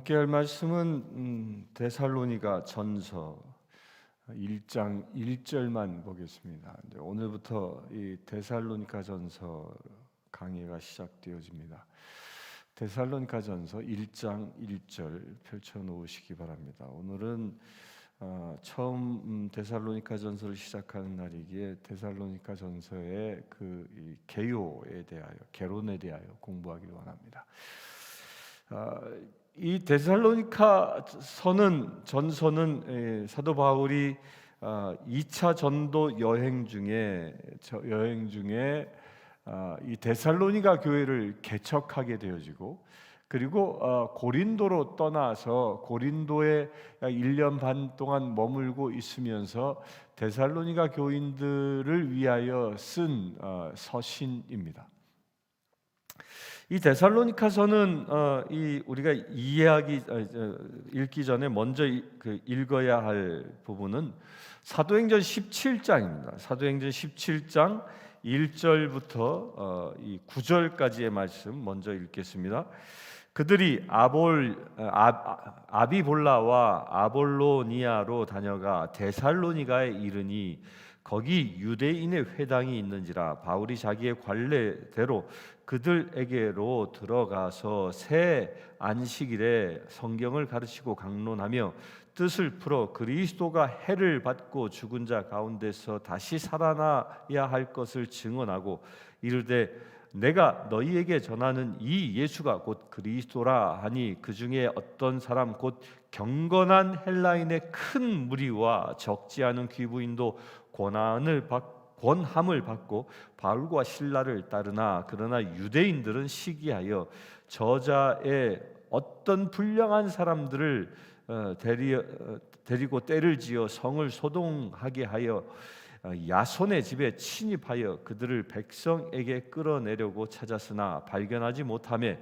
함께할 말씀은 데살로니가 전서 1장 1절만 보겠습니다. 오늘부터 이 데살로니가 전서 강의가 시작되어집니다. 데살로니가 전서 1장 1절 펼쳐놓으시기 바랍니다. 오늘은 처음 데살로니가 전서를 시작하는 날이기에 데살로니가 전서의 이 개요에 대하여, 개론에 대하여 공부하기를 원합니다. 이 데살로니가 전서는 사도 바울이 2차 전도 여행 중에 이 데살로니가 교회를 개척하게 되어지고, 그리고 고린도로 떠나서 고린도에 1년 반 동안 머물고 있으면서 데살로니가 교인들을 위하여 쓴 서신입니다. 이 데살로니가서는 우리가 읽기 전에 먼저 읽어야 할 부분은 사도행전 17장입니다. 사도행전 17장 1절부터 9절까지의 말씀 먼저 읽겠습니다. 그들이 아비볼라와 아볼로니아로 다녀가 데살로니가에 이르니 거기 유대인의 회당이 있는지라 바울이 자기의 관례대로 그들에게로 들어가서 새 안식일에 성경을 가르치고 강론하며 뜻을 풀어 그리스도가 해를 받고 죽은 자 가운데서 다시 살아나야 할 것을 증언하고 이르되 내가 너희에게 전하는 이 예수가 곧 그리스도라 하니 그 중에 어떤 사람 곧 경건한 헬라인의 큰 무리와 적지 않은 귀부인도 권함을 받고 바울과 실라를 따르나 그러나 유대인들은 시기하여 저자의 어떤 불량한 사람들을 데리고 때를 지어 성을 소동하게 하여 야손의 집에 침입하여 그들을 백성에게 끌어내려고 찾았으나 발견하지 못하매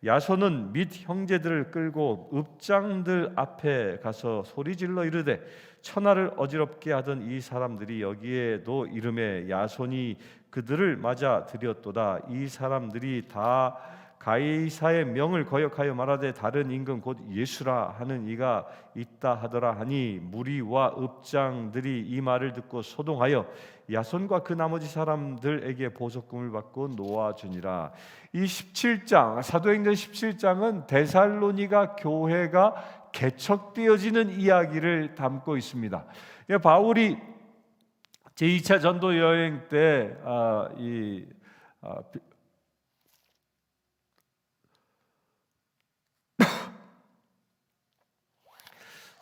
야손은 및 형제들을 끌고 읍장들 앞에 가서 소리질러 이르되 천하를 어지럽게 하던 이 사람들이 여기에도 이름에 야손이 그들을 맞아 들였도다. 이 사람들이 다 가이사의 명을 거역하여 말하되 다른 임금 곧 예수라 하는 이가 있다 하더라 하니 무리와 읍장들이 이 말을 듣고 소동하여 야손과 그 나머지 사람들에게 보석금을 받고 놓아주니라. 이 17장 사도행전 17장은 데살로니가 교회가 개척되어지는 이야기를 담고 있습니다. 바울이 제2차 전도 여행 때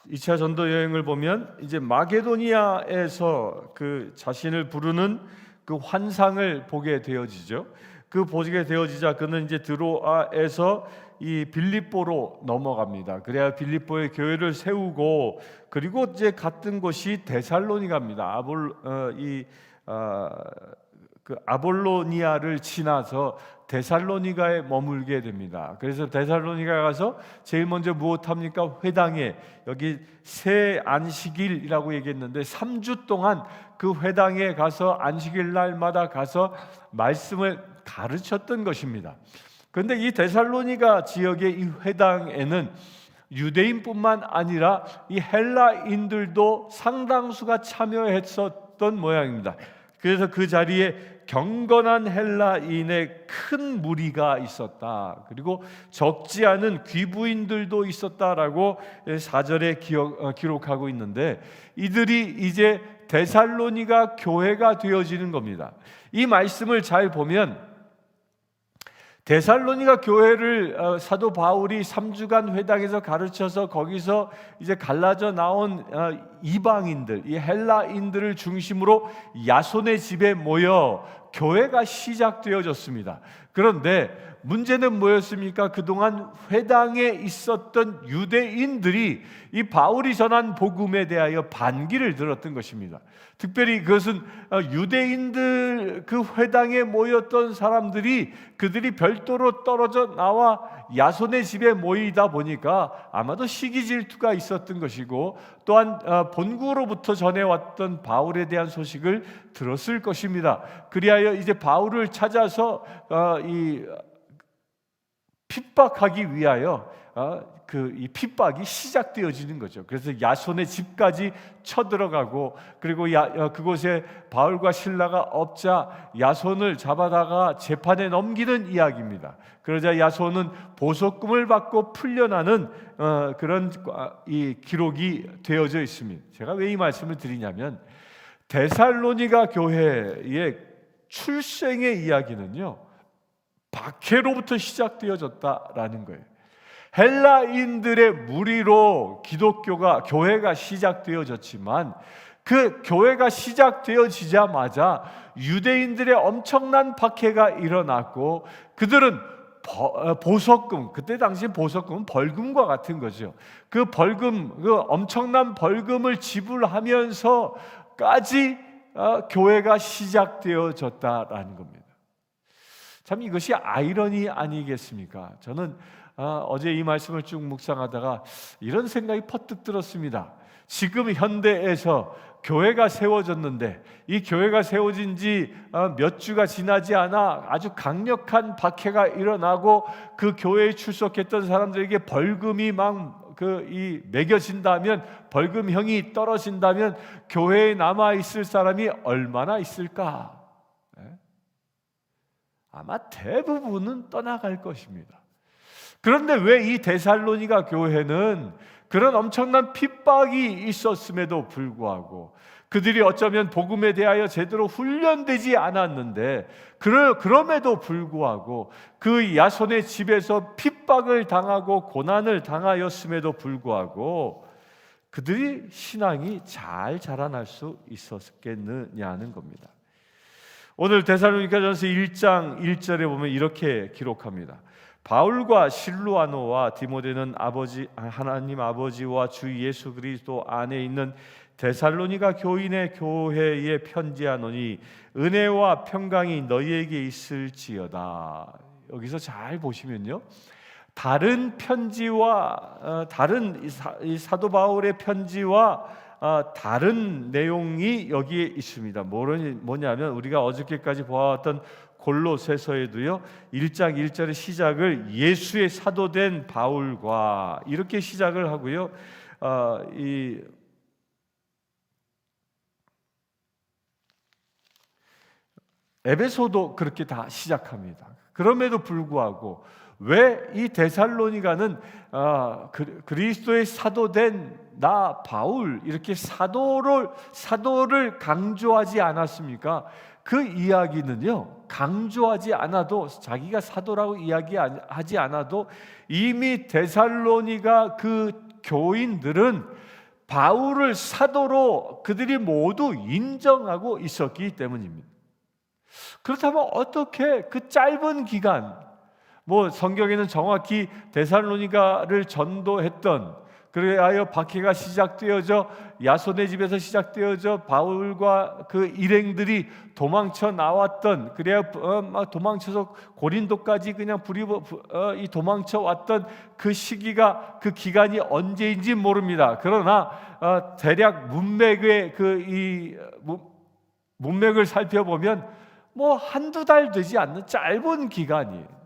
2차 전도 여행을 보면 이제 마게도니아에서 그 자신을 부르는 그 환상을 보게 되어지죠. 그 보게 되어지자 그는 이제 드로아에서 이 빌립보로 넘어갑니다. 그래야 빌립보의 교회를 세우고 그리고 이제 갔던 곳이 데살로니가입니다. 아볼로니아를 지나서 데살로니가에 머물게 됩니다. 그래서 데살로니가에 가서 제일 먼저 무엇합니까? 회당에 여기 새 안식일이라고 얘기했는데 3주 동안 그 회당에 가서 안식일 날마다 가서 말씀을 가르쳤던 것입니다. 그런데 이 데살로니가 지역의 이 회당에는 유대인뿐만 아니라 이 헬라인들도 상당수가 참여했었던 모양입니다. 그래서 그 자리에 경건한 헬라인의 큰 무리가 있었다. 그리고 적지 않은 귀부인들도 있었다라고 4절에 기록하고 있는데 이들이 이제 데살로니가 교회가 되어지는 겁니다. 이 말씀을 잘 보면 데살로니가 교회를 사도 바울이 3주간 회당에서 가르쳐서 거기서 이제 갈라져 나온 이방인들, 이 헬라인들을 중심으로 야손의 집에 모여 교회가 시작되어졌습니다. 그런데 문제는 뭐였습니까? 그동안 회당에 있었던 유대인들이 이 바울이 전한 복음에 대하여 반기를 들었던 것입니다. 특별히 그것은 유대인들 그 회당에 모였던 사람들이 그들이 별도로 떨어져 나와 야손의 집에 모이다 보니까 아마도 시기 질투가 있었던 것이고 또한 본국으로부터 전해왔던 바울에 대한 소식을 들었을 것입니다. 그리하여 이제 바울을 찾아서 핍박하기 위하여 이 핍박이 시작되어지는 거죠. 그래서 야손의 집까지 쳐들어가고, 그리고 그곳에 바울과 실라가 없자 야손을 잡아다가 재판에 넘기는 이야기입니다. 그러자 야손은 보석금을 받고 풀려나는 그런 이 기록이 되어져 있습니다. 제가 왜 이 말씀을 드리냐면, 데살로니가 교회의 출생의 이야기는요, 박해로부터 시작되어졌다라는 거예요. 헬라인들의 무리로 교회가 시작되어졌지만, 그 교회가 시작되어지자마자 유대인들의 엄청난 박해가 일어났고, 그들은 보석금, 그때 당시 보석금은 벌금과 같은 거죠. 그 엄청난 벌금을 지불하면서까지 교회가 시작되어졌다라는 겁니다. 참 이것이 아이러니 아니겠습니까? 저는 어제 이 말씀을 쭉 묵상하다가 이런 생각이 퍼뜩 들었습니다. 지금 현대에서 교회가 세워졌는데, 이 교회가 세워진 지 몇 주가 지나지 않아 아주 강력한 박해가 일어나고, 그 교회에 출석했던 사람들에게 벌금이 매겨진다면, 벌금형이 떨어진다면 교회에 남아 있을 사람이 얼마나 있을까? 아마 대부분은 떠나갈 것입니다. 그런데 왜 이 데살로니가 교회는 그런 엄청난 핍박이 있었음에도 불구하고, 그들이 어쩌면 복음에 대하여 제대로 훈련되지 않았는데, 그럼에도 불구하고 그 야손의 집에서 핍박을 당하고 고난을 당하였음에도 불구하고 그들이 신앙이 잘 자라날 수 있었겠느냐는 겁니다. 오늘 데살로니가전서 1장 1절에 보면 이렇게 기록합니다. 바울과 실루아노와 디모데는 하나님 아버지와 주 예수 그리스도 안에 있는 데살로니가 교인의 교회에 편지하노니 은혜와 평강이 너희에게 있을지어다. 여기서 잘 보시면요, 다른 편지와 다른 이 사도 바울의 편지와 다른 내용이 여기에 있습니다. 뭐냐면, 우리가 어저께까지 보아왔던 골로새서에도요, 1장 1절의 시작을 예수의 사도된 바울과 이렇게 시작을 하고요, 이 에베소도 그렇게 다 시작합니다. 그럼에도 불구하고 왜 이 데살로니가는 그리스도의 사도된 나 바울, 이렇게 사도를 강조하지 않았습니까? 그 이야기는요, 강조하지 않아도, 자기가 사도라고 이야기하지 않아도 이미 데살로니가 그 교인들은 바울을 사도로 그들이 모두 인정하고 있었기 때문입니다. 그렇다면 어떻게 그 짧은 기간, 성경에는 정확히 데살로니가를 전도했던, 그래야 박해가 시작되어져 야손의 집에서 시작되어져 바울과 그 일행들이 도망쳐 나왔던, 그래야 도망쳐서 고린도까지 그냥 도망쳐 왔던 그 시기가, 그 기간이 언제인지 모릅니다. 그러나 대략 문맥을 살펴보면 한두 달 되지 않는 짧은 기간이에요.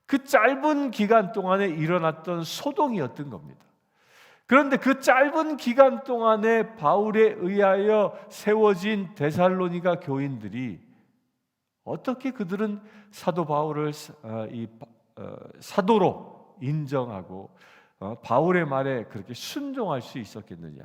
그 짧은 기간 동안에 일어났던 소동이었던 겁니다. 그런데 그 짧은 기간 동안에 바울에 의하여 세워진 데살로니가 교인들이 어떻게 그들은 사도 바울을 사도로 인정하고 바울의 말에 그렇게 순종할 수 있었겠느냐.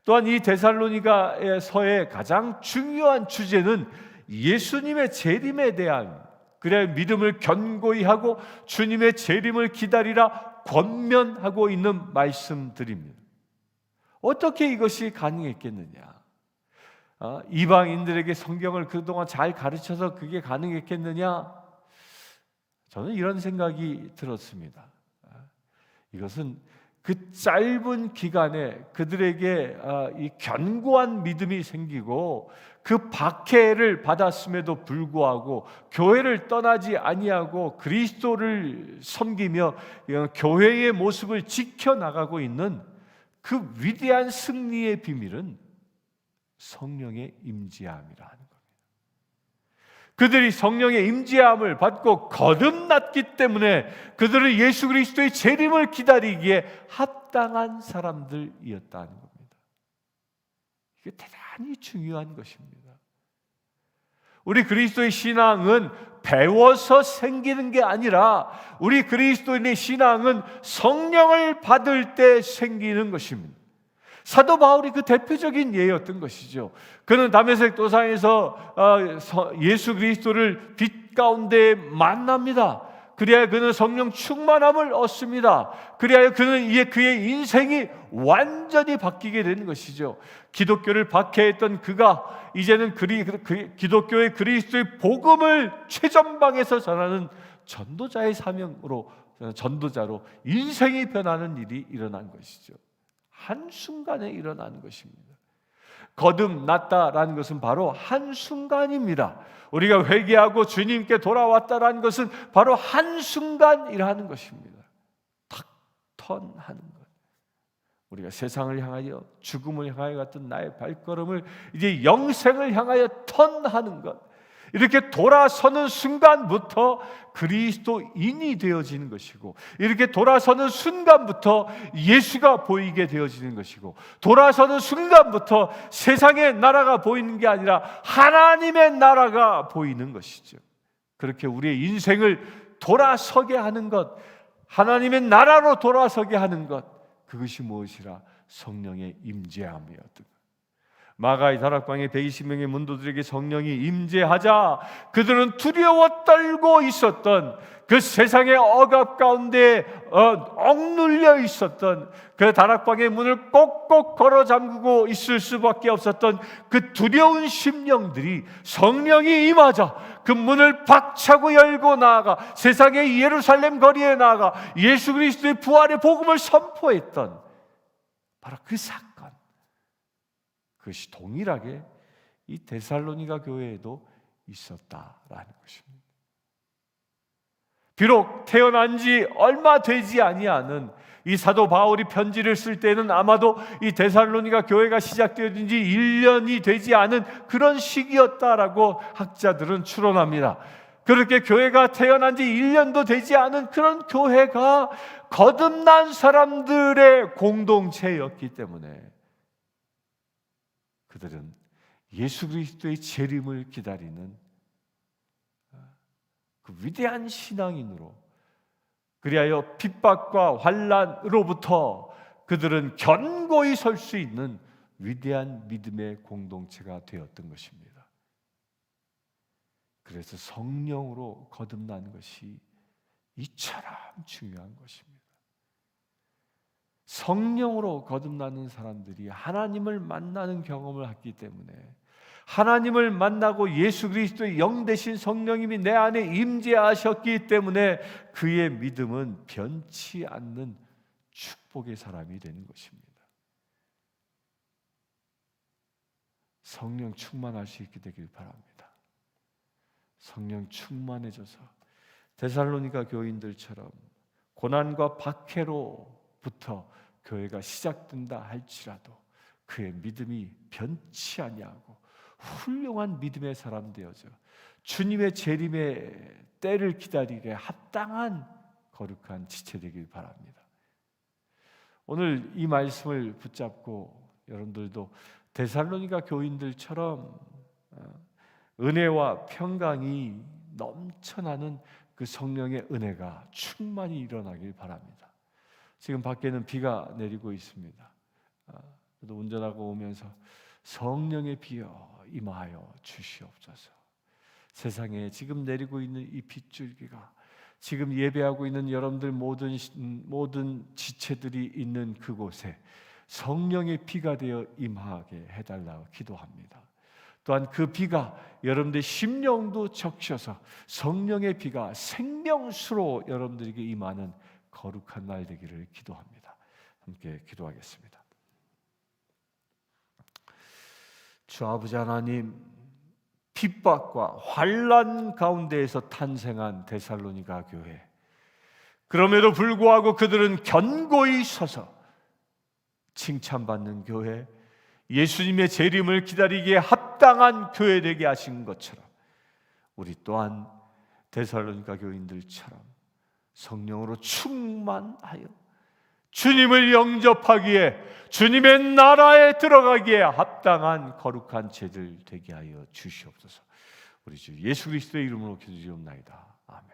또한 이 데살로니가서의 가장 중요한 주제는 예수님의 재림에 대한, 그래 믿음을 견고히 하고 주님의 재림을 기다리라 권면하고 있는 말씀들입니다. 어떻게 이것이 가능했겠느냐? 이방인들에게 성경을 그동안 잘 가르쳐서 그게 가능했겠느냐? 저는 이런 생각이 들었습니다. 이것은 그 짧은 기간에 그들에게 이 견고한 믿음이 생기고, 그 박해를 받았음에도 불구하고 교회를 떠나지 아니하고 그리스도를 섬기며 교회의 모습을 지켜나가고 있는 그 위대한 승리의 비밀은 성령의 임재함이라는 겁니다. 그들이 성령의 임재함을 받고 거듭났기 때문에 그들은 예수 그리스도의 재림을 기다리기에 합당한 사람들이었다는 겁니다. 이게 대단히 중요한 것입니다. 우리 그리스도의 신앙은 배워서 생기는 게 아니라 우리 그리스도인의 신앙은 성령을 받을 때 생기는 것입니다. 사도 바울이 그 대표적인 예였던 것이죠. 그는 다메섹 도상에서 예수 그리스도를 빛 가운데 만납니다. 그리하여 그는 성령 충만함을 얻습니다. 그리하여 그는 그의 인생이 완전히 바뀌게 되는 것이죠. 기독교를 박해했던 그가 이제는 기독교의 그리스도의 복음을 최전방에서 전하는 전도자의 사명으로, 전도자로 인생이 변하는 일이 일어난 것이죠. 한순간에 일어난 것입니다. 거듭났다라는 것은 바로 한순간입니다. 우리가 회개하고 주님께 돌아왔다라는 것은 바로 한순간이라는 것입니다. 탁 턴하는 것. 우리가 세상을 향하여 죽음을 향하여 갔던 나의 발걸음을 이제 영생을 향하여 턴하는 것. 이렇게 돌아서는 순간부터 그리스도인이 되어지는 것이고, 이렇게 돌아서는 순간부터 예수가 보이게 되어지는 것이고, 돌아서는 순간부터 세상의 나라가 보이는 게 아니라 하나님의 나라가 보이는 것이죠. 그렇게 우리의 인생을 돌아서게 하는 것, 하나님의 나라로 돌아서게 하는 것, 그것이 무엇이라? 성령의 임재함이었던 것. 마가의 다락방에 120명의 문도들에게 성령이 임재하자 그들은 두려워 떨고 있었던, 그 세상의 억압 가운데 억눌려 있었던, 그 다락방의 문을 꼭꼭 걸어 잠그고 있을 수밖에 없었던 그 두려운 심령들이 성령이 임하자 그 문을 박차고 열고 나아가 세상의 예루살렘 거리에 나아가 예수 그리스도의 부활의 복음을 선포했던 바로 그 사건, 그것이 동일하게 이 데살로니가 교회에도 있었다라는 것입니다. 비록 태어난 지 얼마 되지 아니하는 이 사도 바울이 편지를 쓸 때는 아마도 이 데살로니가 교회가 시작되어진 지 1년이 되지 않은 그런 시기였다라고 학자들은 추론합니다. 그렇게 교회가 태어난 지 1년도 되지 않은 그런 교회가 거듭난 사람들의 공동체였기 때문에 그들은 예수 그리스도의 재림을 기다리는 그 위대한 신앙인으로, 그리하여 핍박과 환난으로부터 그들은 견고히 설 수 있는 위대한 믿음의 공동체가 되었던 것입니다. 그래서 성령으로 거듭나는 것이 이처럼 중요한 것입니다. 성령으로 거듭나는 사람들이 하나님을 만나는 경험을 했기 때문에, 하나님을 만나고 예수 그리스도의 영 되신 성령님이 내 안에 임재하셨기 때문에 그의 믿음은 변치 않는 축복의 사람이 되는 것입니다. 성령 충만할 수 있게 되길 바랍니다. 성령 충만해져서 데살로니가 교인들처럼 고난과 박해로부터 교회가 시작된다 할지라도 그의 믿음이 변치 아니하고 훌륭한 믿음의 사람 되어져 주님의 재림의 때를 기다리기에 합당한 거룩한 지체 되길 바랍니다. 오늘 이 말씀을 붙잡고 여러분들도 데살로니가 교인들처럼 은혜와 평강이 넘쳐나는 그 성령의 은혜가 충만히 일어나길 바랍니다. 지금 밖에는 비가 내리고 있습니다. 저도 운전하고 오면서 성령의 비여 임하여 주시옵소서. 세상에 지금 내리고 있는 이 빗줄기가, 지금 예배하고 있는 여러분들 모든 지체들이 있는 그곳에 성령의 비가 되어 임하게 해달라고 기도합니다. 또한 그 비가 여러분들의 심령도 적셔서 성령의 비가 생명수로 여러분들에게 임하는 거룩한 날 되기를 기도합니다. 함께 기도하겠습니다. 주 아버지 하나님, 핍박과 환난 가운데에서 탄생한 데살로니가 교회, 그럼에도 불구하고 그들은 견고히 서서 칭찬받는 교회, 예수님의 재림을 기다리기에 합당한 교회 되게 하신 것처럼 우리 또한 데살로니가 교인들처럼 성령으로 충만하여 주님을 영접하기에, 주님의 나라에 들어가기에 합당한 거룩한 제들 되게 하여 주시옵소서. 우리 주 예수 그리스도의 이름으로 기도드리옵나이다. 아멘.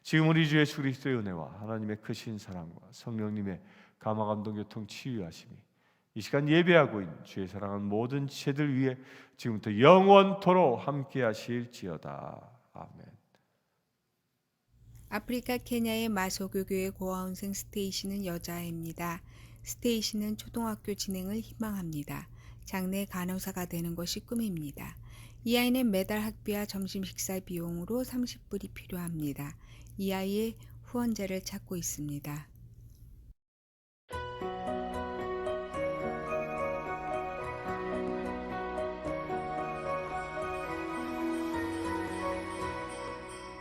지금 우리 주 예수 그리스도의 은혜와 하나님의 크신 사랑과 성령님의 감화 감동 교통 치유하심이 이 시간 예배하고 있는 주의 사랑하는 모든 지체들 위해 지금부터 영원토록 함께 하실지어다. 아멘. 아프리카 케냐의 마소교교의 고아원생 스테이시는 여자아이입니다. 스테이시는 초등학교 진행을 희망합니다. 장래 간호사가 되는 것이 꿈입니다. 이 아이는 매달 학비와 점심 식사 비용으로 30불이 필요합니다. 이 아이의 후원자를 찾고 있습니다.